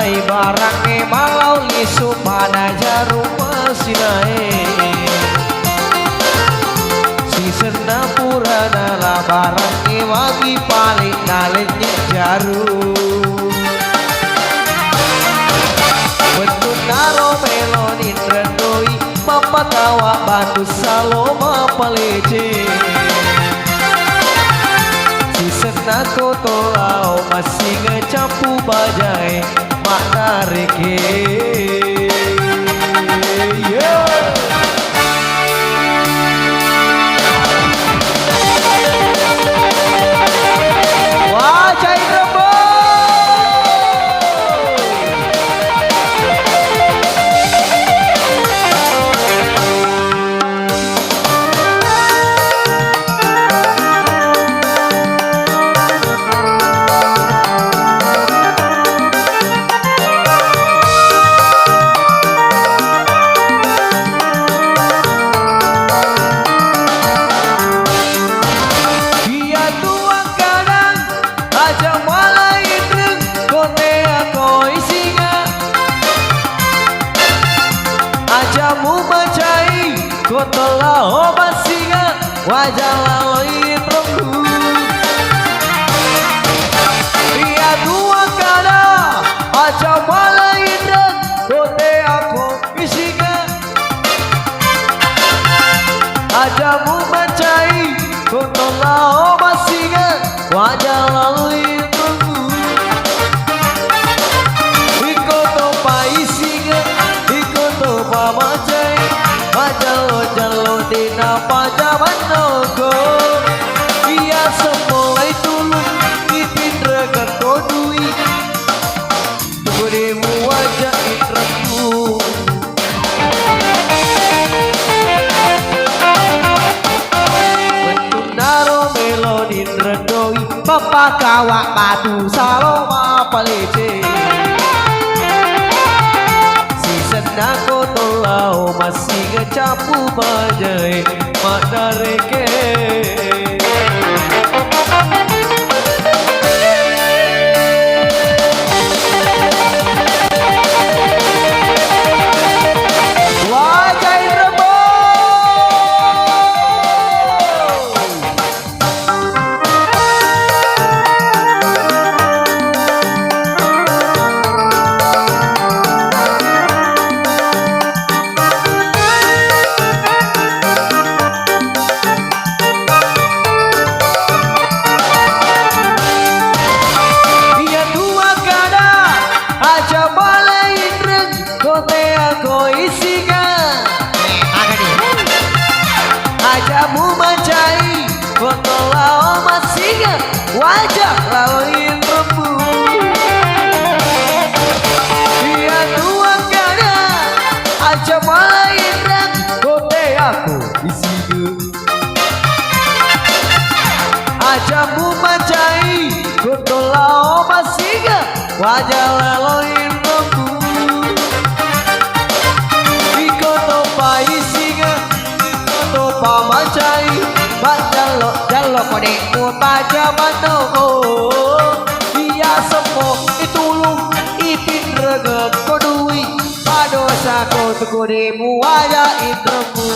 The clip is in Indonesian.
balai barangnya malau lisu pada jarum mesinae si senapura nala barangnya wagi paling nalennya jarum bentuk naro melonin rendoi mapa kawa batu saloma palece si senako tolau masih ngecapu bajai makna reke wajai rebo kotola obat singa wajah laloi perempu dia dua kada aja malai dan kote aku isinga aja mu mencai kotola obat singa wajah laloi perempu ikoto pa isinga ikoto pa macai jalo dina pajaman nogo ia semua itu ipin regat kodui berimu wajah itraku bentuk naro melodi rendoi papa kawak batu saloma palece senako tolau masih ngecapu bajai makna reke wajai rebo ajamu mencai kotola omat singa wajah lalin rembu dia dua kada aja malain dan kote aku isinga ajamu mencai kotola omat singa wajah lalin rembu ikoto pa isinga pamacai jalo kode baca manogo dia semua itulung ipin reget kodui padosa kotu kode muaya itremu